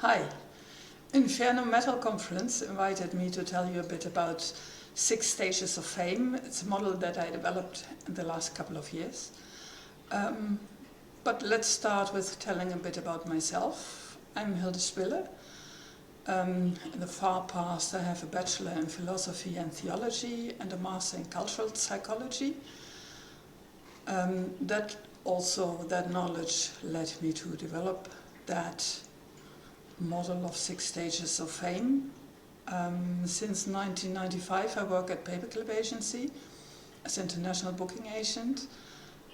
Hi. Inferno Metal Conference invited me to tell you a bit about 6 stages of fame. It's a model that I developed in the last couple of years. But let's start with telling a bit about myself. I'm Hilde Spille. In the far past I have a bachelor in philosophy and theology and a master in cultural psychology. That knowledge led me to develop that model of 6 stages of fame. Since 1995 I work at Paperclip Agency as international booking agent.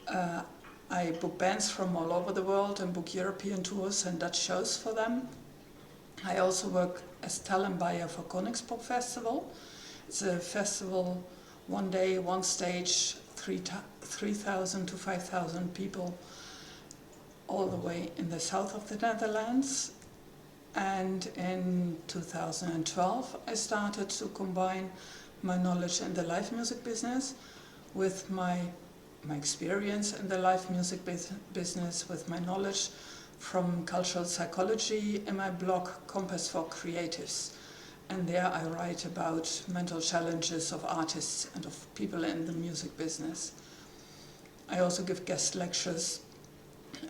I book bands from all over the world and book European tours and Dutch shows for them. I also work as talent buyer for Koningspop Festival. It's a festival, one day, one stage, 3,000 to 5,000 people all the way in the south of the Netherlands. And in 2012 I started to combine my knowledge in the live music business with my experience in the live music business, with my knowledge from cultural psychology in my blog Compass for Creatives. And there I write about mental challenges of artists and of people in the music business. I also give guest lectures,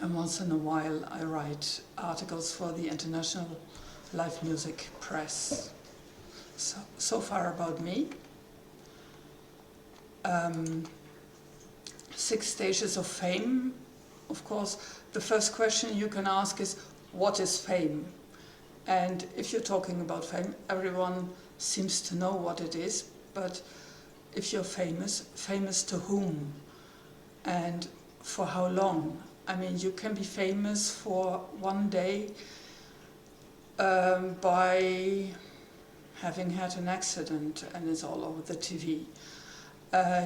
and once in a while I write articles for the international live music press. So far about me. 6 stages of fame. Of course, the first question you can ask is, what is fame? And if you're talking about fame, everyone seems to know what it is, but if you're famous to whom? And for how long? I mean, you can be famous for one day by having had an accident and it's all over the TV.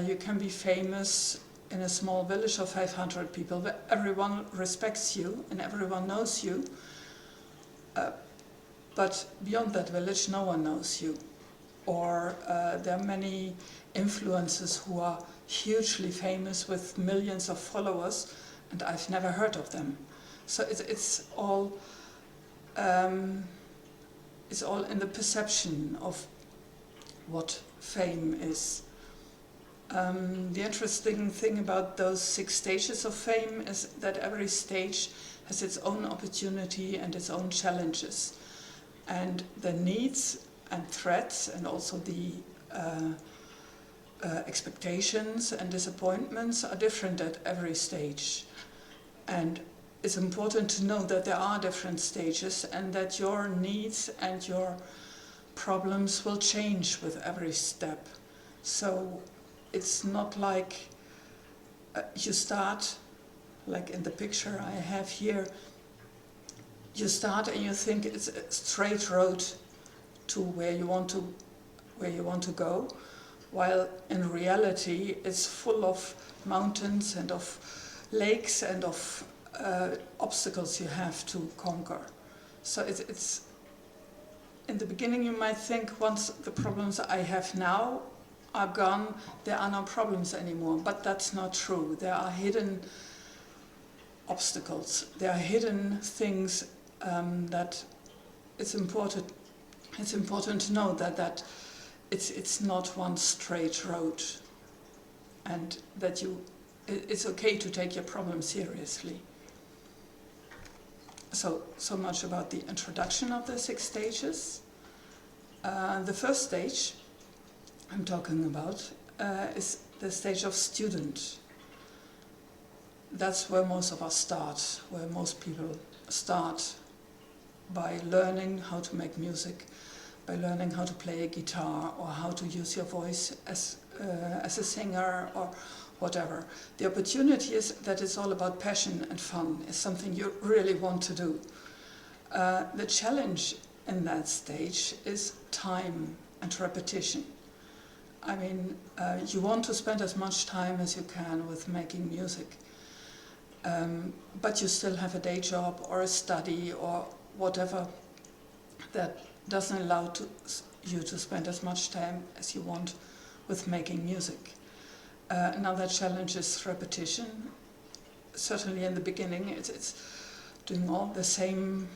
You can be famous in a small village of 500 people where everyone respects you and everyone knows you. But beyond that village, no one knows you. Or there are many influencers who are hugely famous with millions of followers, and I've never heard of them. So it's all in the perception of what fame is. The interesting thing about those 6 stages of fame is that every stage has its own opportunity and its own challenges. And the needs and threats and also the expectations and disappointments are different at every stage. And it's important to know that there are different stages and that your needs and your problems will change with every step. So it's not like you start, like in the picture I have here, you start and you think it's a straight road to where you want to go, while in reality it's full of mountains and of lakes and of obstacles you have to conquer. So it's in the beginning you might think, once the problems I have now are gone, there are no problems anymore. But that's not true. There are hidden obstacles. There are hidden things that it's important to know that it's not one straight road, and that it's okay to take your problem seriously. So much about the introduction of the 6 stages. The first stage I'm talking about is the stage of student. That's where most of us start, where most people start, by learning how to make music, by learning how to play a guitar or how to use your voice as a singer or whatever. The opportunity is that it's all about passion and fun. It's something you really want to do. The challenge in that stage is time and repetition. I mean, you want to spend as much time as you can with making music, but you still have a day job or a study or whatever that doesn't allow you to spend as much time as you want with making music. Another challenge is repetition. Certainly in the beginning it's doing all the same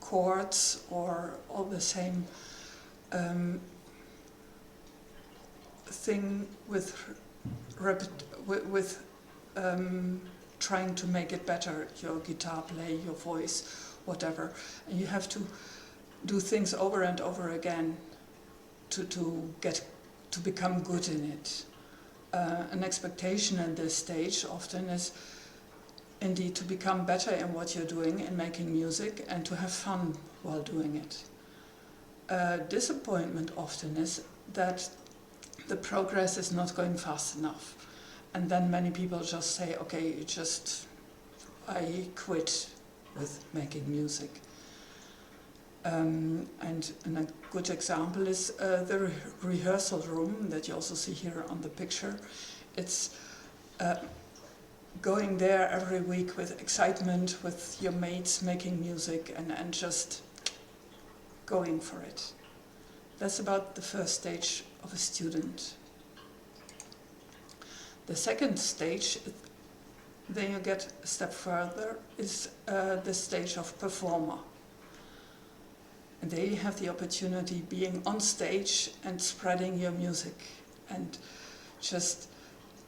chords or all the same thing with trying to make it better, your guitar play, your voice, whatever. And you have to do things over and over again to become good in it. An expectation at this stage often is indeed to become better in what you're doing in making music and to have fun while doing it. Disappointment often is that the progress is not going fast enough. And then many people just say, okay, I quit with making music. And a good example is the rehearsal room that you also see here on the picture. It's going there every week with excitement, with your mates making music and just going for it. That's about the first stage of a student. The second stage, then you get a step further, is the stage of performer. And there you have the opportunity being on stage and spreading your music and just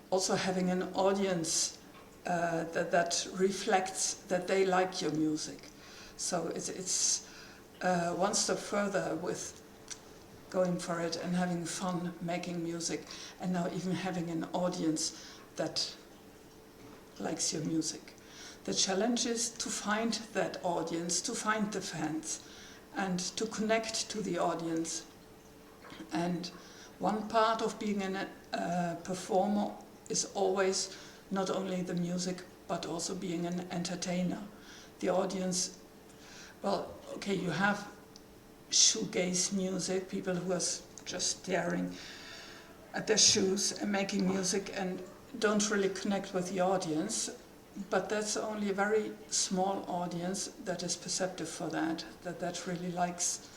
also having an audience that reflects that they like your music. So it's one step further with going for it and having fun making music, and now even having an audience that likes your music. The challenge is to find that audience, to find the fans, and to connect to the audience. And one part of being a performer is always not only the music, but also being an entertainer. The audience, well, okay, you have shoegaze music, people who are just staring at their shoes and making music and don't really connect with the audience, but that's only a very small audience that is perceptive for that really likes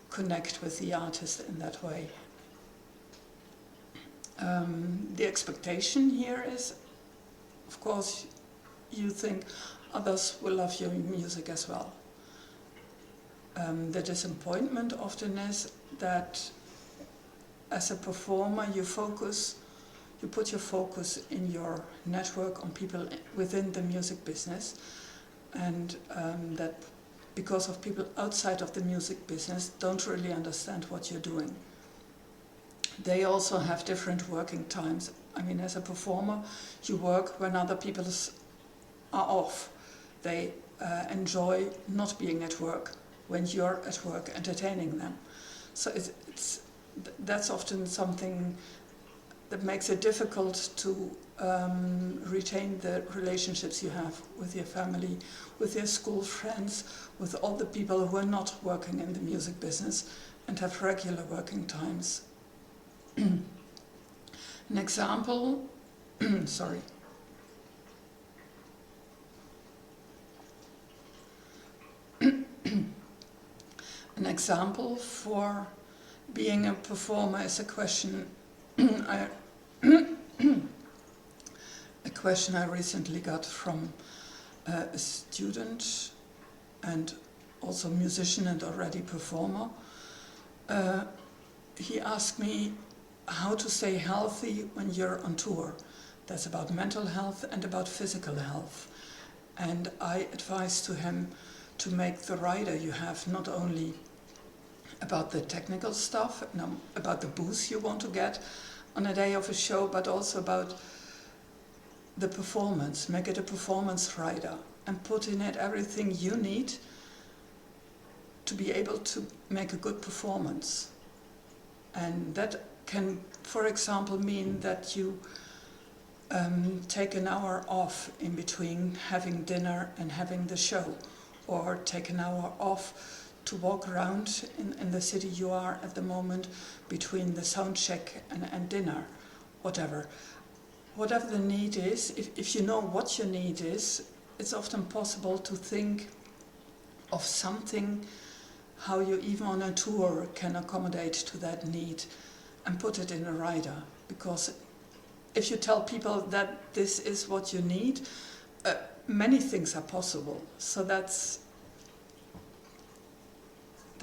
connect with the artist in that way. The expectation here is, of course, you think others will love your music as well. The disappointment often is that as a performer you put your focus in your network on people within the music business, and that because of people outside of the music business don't really understand what you're doing. They also have different working times. I mean, as a performer you work when other people are off. They enjoy not being at work when you're at work entertaining them. So that's often something that makes it difficult to retain the relationships you have with your family, with your school friends, with all the people who are not working in the music business and have regular working times. An example, sorry. An example for being a performer is a question I recently got from a student and also musician and already performer. He asked me how to stay healthy when you're on tour. That's about mental health and about physical health. And I advised to him to make the rider you have not only about the technical stuff, about the boost you want to get on a day of a show, but also about the performance. Make it a performance rider and put in it everything you need to be able to make a good performance. And that can, for example, mean that you take an hour off in between having dinner and having the show, or take an hour off to walk around in the city you are at the moment between the sound check and dinner, whatever. Whatever the need is, if you know what your need is, it's often possible to think of something, how you even on a tour can accommodate to that need and put it in a rider. Because if you tell people that this is what you need, many things are possible. So that's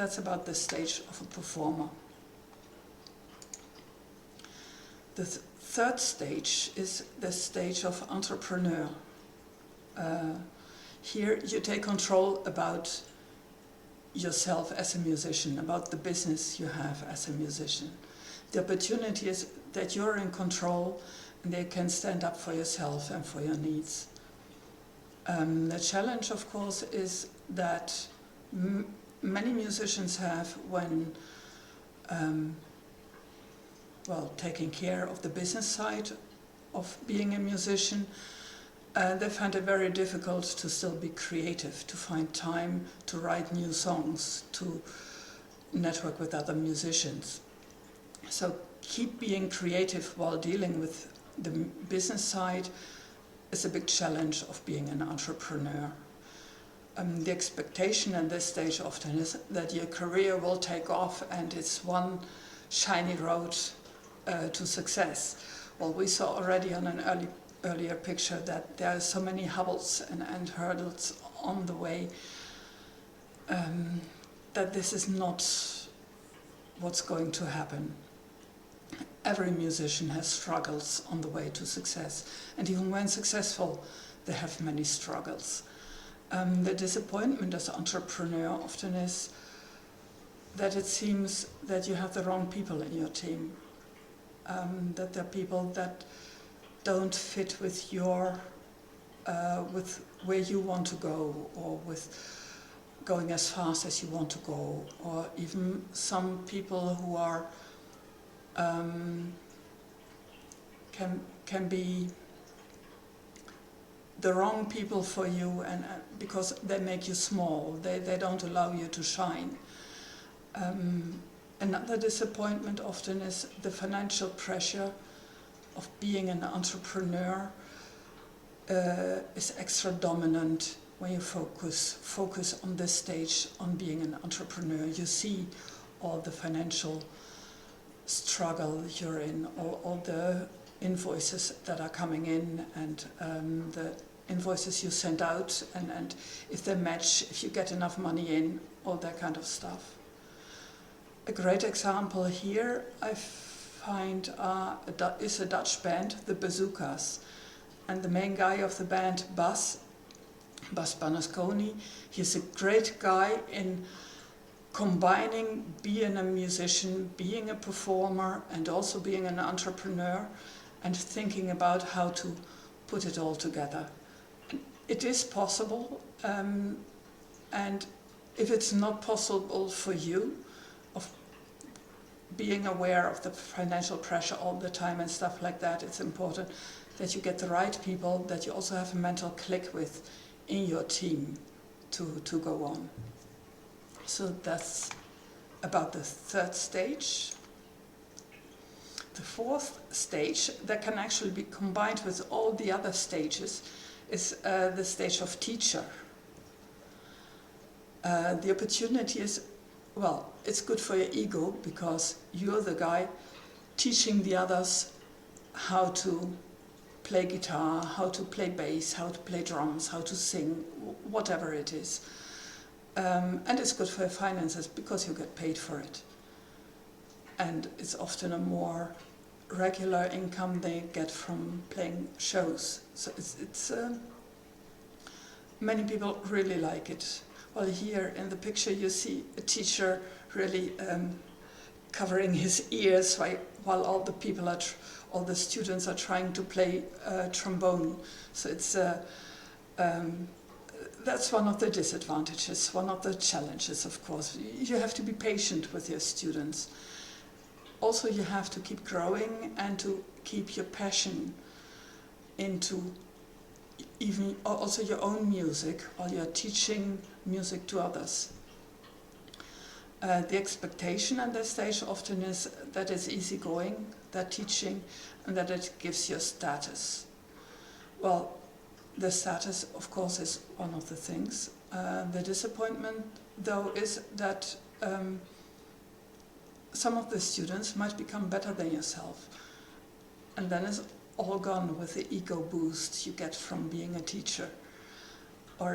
That's about the stage of a performer. The third stage is the stage of entrepreneur. Here you take control about yourself as a musician, about the business you have as a musician. The opportunity is that you're in control and you can stand up for yourself and for your needs. The challenge, of course, is that many musicians have when taking care of the business side of being a musician, they find it very difficult to still be creative, to find time to write new songs, to network with other musicians. So keep being creative while dealing with the business side is a big challenge of being an entrepreneur. The expectation at this stage often is that your career will take off and it's one shiny road to success. Well, we saw already on an earlier picture that there are so many hubbles and hurdles on the way that this is not what's going to happen. Every musician has struggles on the way to success, and even when successful, they have many struggles. The disappointment as an entrepreneur often is that it seems that you have the wrong people in your team, that there are people that don't fit with your, with where you want to go, or with going as fast as you want to go, or even some people who are can be the wrong people for you, and because they make you small, they don't allow you to shine. Another disappointment often is the financial pressure of being an entrepreneur is extra dominant when you focus on this stage on being an entrepreneur. You see all the financial struggle you're in, all the invoices that are coming in, and the invoices you send out, and if they match, if you get enough money in, all that kind of stuff. A great example here I find is a Dutch band, the Bazookas, and the main guy of the band, Bas Banasconi, he's a great guy in combining being a musician, being a performer, and also being an entrepreneur, and thinking about how to put it all together. It is possible, and if it's not possible for you, of being aware of the financial pressure all the time and stuff like that, it's important that you get the right people, that you also have a mental click with in your team to go on. So that's about the third stage. The fourth stage, that can actually be combined with all the other stages, is the stage of teacher. The opportunity is, well, it's good for your ego, because you're the guy teaching the others how to play guitar, how to play bass, how to play drums, how to sing, whatever it is. And it's good for your finances, because you get paid for it. And it's often a more regular income they get from playing shows. So it's many people really like it. Well, here in the picture you see a teacher really covering his ears while all the people all the students are trying to play trombone. So it's that's one of the disadvantages, one of the challenges, of course. You have to be patient with your students. Also, you have to keep growing and to keep your passion into even also your own music while you're teaching music to others. The expectation at this stage often is that it's easygoing, that teaching, and that it gives you status. Well, the status, of course, is one of the things. The disappointment, though, is that some of the students might become better than yourself, and then it's all gone with the ego boost you get from being a teacher. Or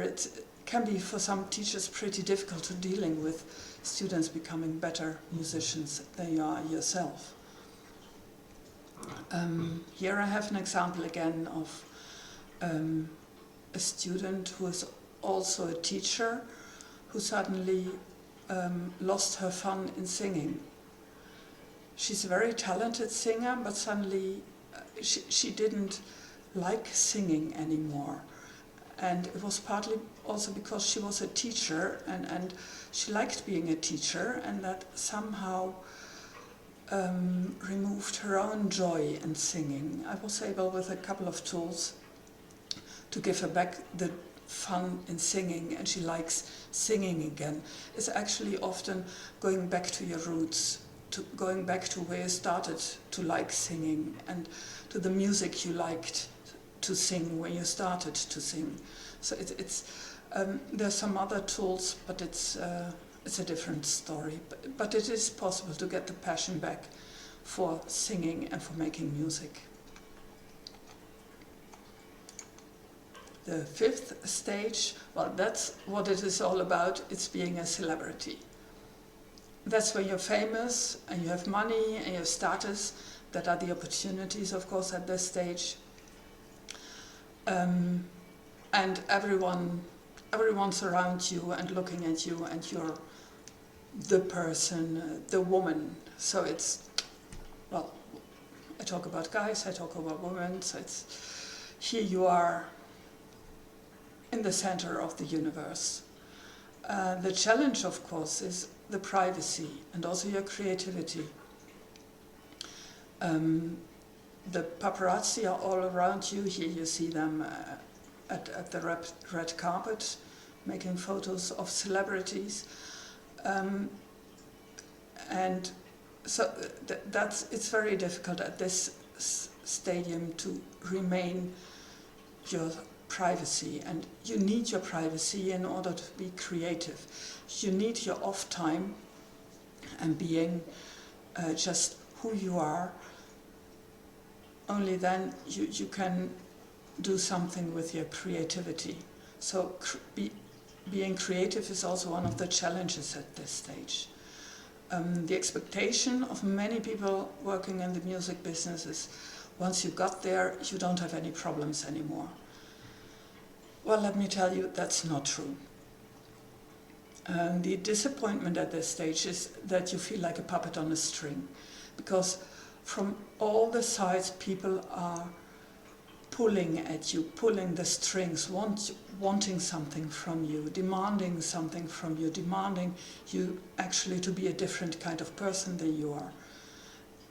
can be for some teachers pretty difficult to dealing with students becoming better musicians than you are yourself. Here I have an example again of a student who is also a teacher who suddenly lost her fun in singing. She's a very talented singer, but suddenly she didn't like singing anymore. And it was partly also because she was a teacher and she liked being a teacher, and that somehow removed her own joy in singing. I was able, with a couple of tools, to give her back the fun in singing, and she likes singing again. It's actually often going back to your roots, to going back to where you started to like singing and to the music you liked to sing when you started to sing. So there's some other tools, but it's a different story. But it is possible to get the passion back for singing and for making music. The fifth stage, well, that's what it is all about. It's being a celebrity. That's when you're famous and you have money and you have status. That are the opportunities, of course, at this stage. And everyone's around you and looking at you, and you're the person, the woman. So it's, well, I talk about guys, I talk about women, so it's, here you are in the center of the universe. The challenge, of course, is the privacy and also your creativity. The paparazzi are all around you. Here you see them at the red carpet, making photos of celebrities. And so it's very difficult at this stadium to remain your privacy, and you need your privacy in order to be creative. You need your off time and being just who you are. Only then you can do something with your creativity. So being creative is also one of the challenges at this stage. The expectation of many people working in the music business is once you got there, you don't have any problems anymore. Well, let me tell you, that's not true. The disappointment at this stage is that you feel like a puppet on a string, because from all the sides people are pulling at you, pulling the strings, wanting something from you, demanding something from you, demanding you actually to be a different kind of person than you are.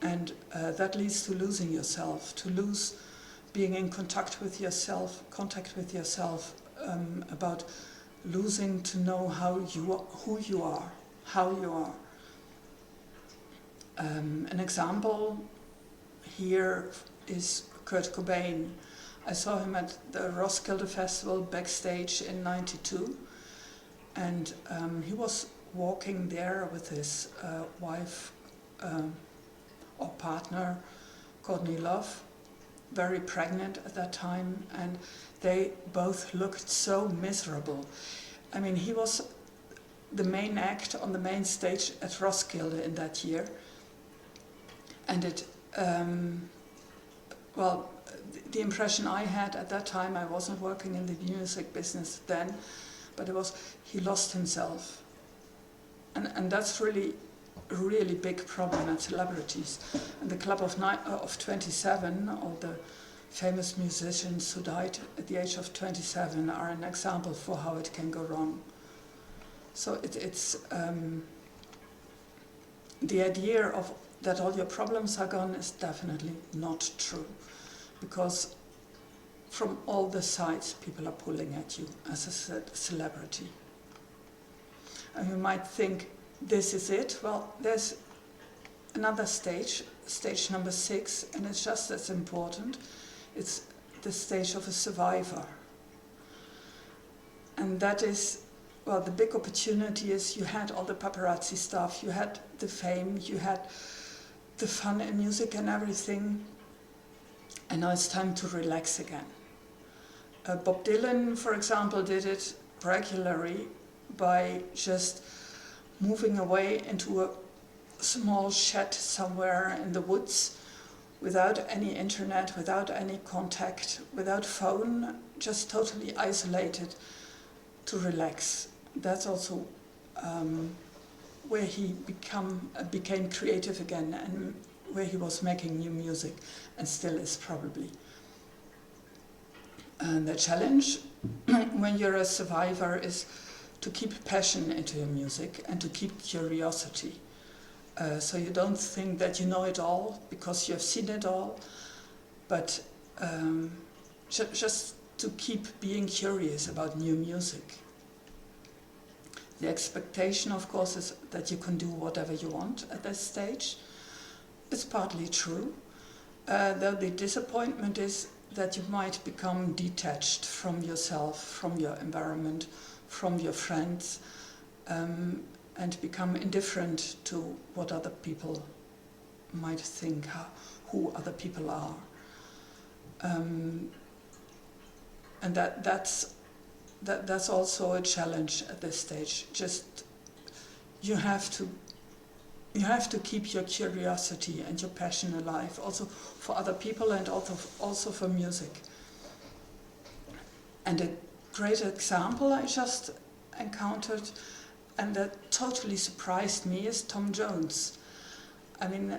And that leads to losing yourself, to lose being in contact with yourself, about losing to know who you are, how you are. An example here is Kurt Cobain. I saw him at the Roskilde Festival backstage in '92, and he was walking there with his wife or partner, Courtney Love, very pregnant at that time, and they both looked so miserable. I mean, he was the main act on the main stage at Roskilde in that year, and it, well, the impression I had at that time, I wasn't working in the music business then, but it was he lost himself. And that's really big problem at celebrities. And the Club of 27, all the famous musicians who died at the age of 27 are an example for how it can go wrong. So it's the idea of that all your problems are gone is definitely not true, because from all the sides people are pulling at you as a celebrity. And you might think, this is it. Well, there's another stage number 6, and it's just as important. It's the stage of a survivor. And that is, well, the big opportunity is you had all the paparazzi stuff, you had the fame, you had the fun in music and everything, and now it's time to relax again. Bob Dylan, for example, did it regularly by just moving away into a small shed somewhere in the woods without any internet, without any contact, without phone, just totally isolated to relax. That's also where he became creative again, and where he was making new music, and still is probably. And the challenge when you're a survivor is to keep passion into your music and to keep curiosity. So you don't think that you know it all because you have seen it all, but just to keep being curious about new music. The expectation, of course, is that you can do whatever you want at this stage. It's partly true, though the disappointment is that you might become detached from yourself, from your environment, from your friends, and become indifferent to what other people might think, who other people are. And that's also a challenge at this stage. Just you have to keep your curiosity and your passion alive, also for other people and also for music. And a great example I just encountered, and that totally surprised me, is Tom Jones. I mean,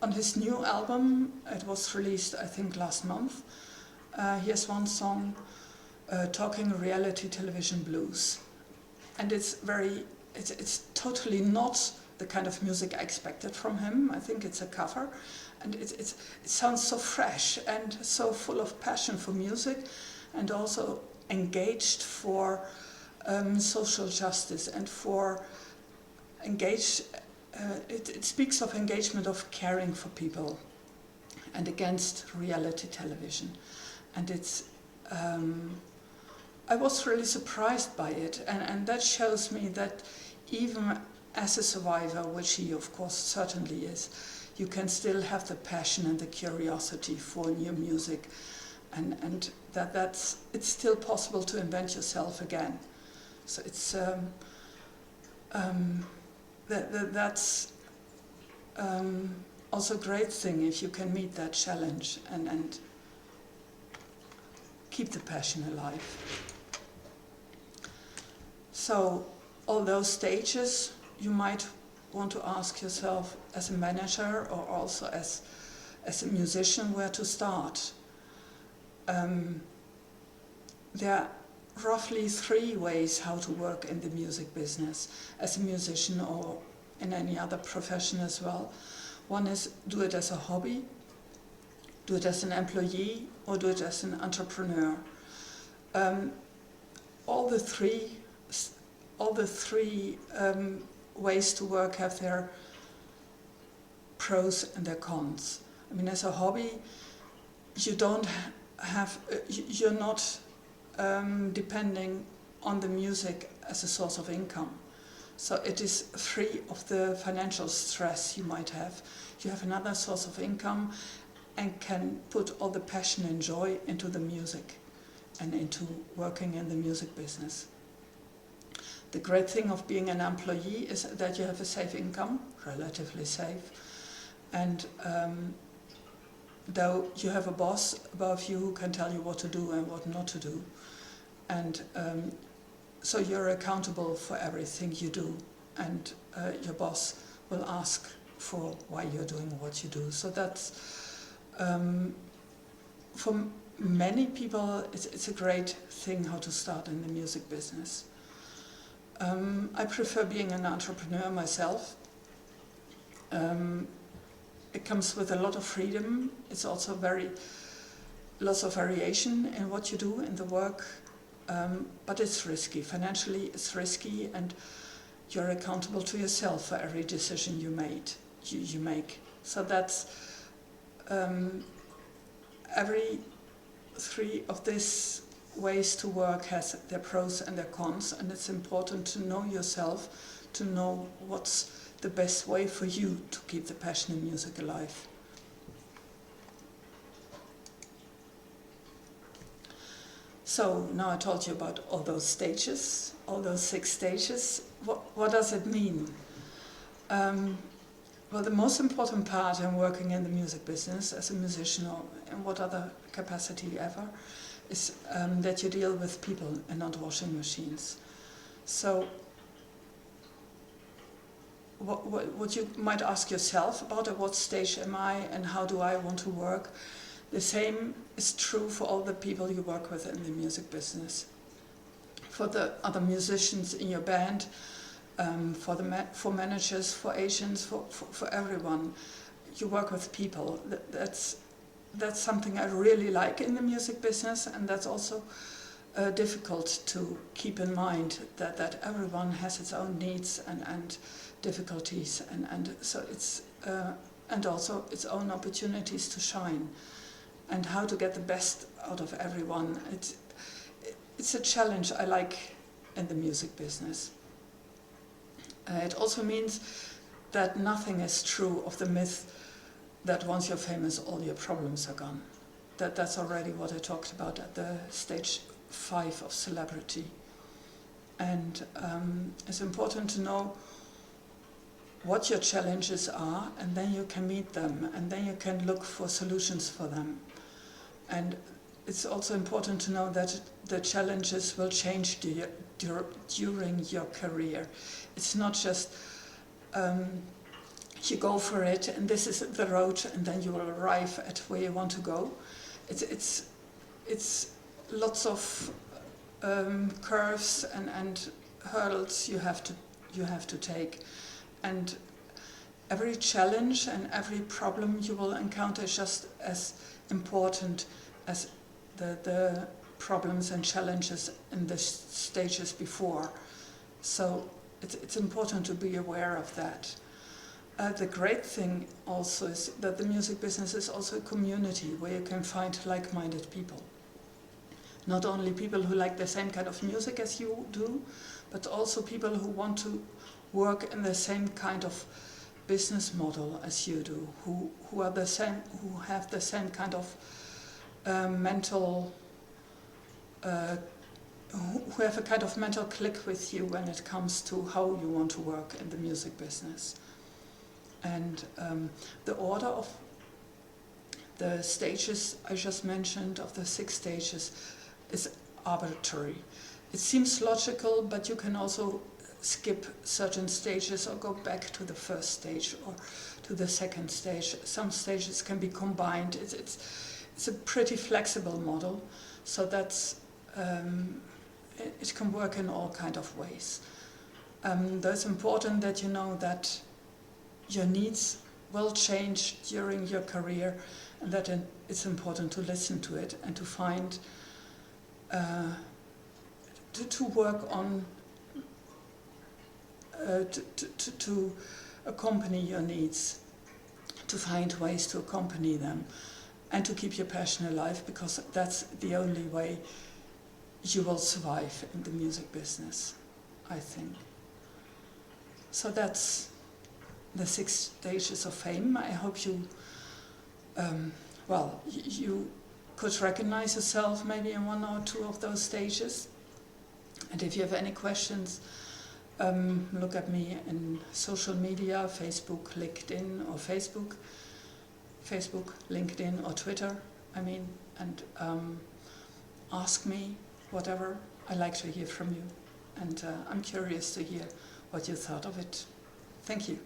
on his new album, it was released I think last month, he has one song, Talking Reality Television Blues. And it's totally not the kind of music I expected from him. I think it's a cover, and it sounds so fresh and so full of passion for music, and also engaged for social justice and for it speaks of engagement, of caring for people and against reality television. And it's I was really surprised by it, and that shows me that even as a survivor, which he of course certainly is, you can still have the passion and the curiosity for new music, and it's still possible to invent yourself again. So it's that's also a great thing if you can meet that challenge and keep the passion alive. So all those stages, you might want to ask yourself as a manager or also as a musician where to start. There are roughly 3 ways how to work in the music business as a musician or in any other profession as well. One is do it as a hobby, do it as an employee, or do it as an entrepreneur. All the three ways to work have their pros and their cons. I mean, as a hobby, you're not depending on the music as a source of income. So it is free of the financial stress you might have. You have another source of income and can put all the passion and joy into the music and into working in the music business. The great thing of being an employee is that you have a safe income, relatively safe, and though you have a boss above you who can tell you what to do and what not to do, and so you're accountable for everything you do, and your boss will ask for why you're doing what you do. So that's, for many people, it's a great thing how to start in the music business. I prefer being an entrepreneur myself. It comes with a lot of freedom. It's also lots of variation in what you do in the work, but it's risky. Financially, it's risky, and you're accountable to yourself for every decision you make. So that's every 3 of these ways to work has their pros and their cons, and it's important to know yourself, to know what's the best way for you to keep the passion in music alive. So now I told you about all those stages, all those 6 stages. What does it mean? Well, the most important part in working in the music business as a musician or in what other capacity ever is that you deal with people and not washing machines. So what you might ask yourself about at what stage am I and how do I want to work, the same is true for all the people you work with in the music business. For the other musicians in your band, for managers, for agents, for everyone. You work with people. That's something I really like in the music business, and that's also difficult to keep in mind that everyone has its own needs and difficulties, and so it's and also its own opportunities to shine, and how to get the best out of everyone. It's a challenge I like in the music business. It also means that nothing is true of the myth that once you're famous, all your problems are gone. That's already what I talked about at the stage 5 of celebrity. And it's important to know what your challenges are, and then you can meet them, and then you can look for solutions for them. And it's also important to know that the challenges will change during your career. It's not just you go for it and this is the road and then you will arrive at where you want to go. It's lots of curves and hurdles you have to take, and every challenge and every problem you will encounter is just as important as the problems and challenges in the stages before. So it's important to be aware of that. The great thing also is that the music business is also a community where you can find like-minded people. Not only people who like the same kind of music as you do, but also people who want to work in the same kind of business model as you do, who have the same kind of mental, who have a kind of mental click with you when it comes to how you want to work in the music business. And the order of the stages I just mentioned, of the 6 stages, is arbitrary. It seems logical, but you can also skip certain stages or go back to the first stage or to the second stage. Some stages can be combined. It's a pretty flexible model, so that's it can work in all kind of ways. It's important that you know that your needs will change during your career, and that it's important to listen to it and to find to work on to accompany your needs, to find ways to accompany them, and to keep your passion alive, because that's the only way you will survive in the music business, I think. So that's the 6 stages of fame. I hope you, you could recognize yourself maybe in 1 or 2 of those stages. And if you have any questions, look at me in social media, Facebook, LinkedIn, or Facebook, LinkedIn, or Twitter, and ask me whatever. I like to hear from you, and I'm curious to hear what you thought of it. Thank you.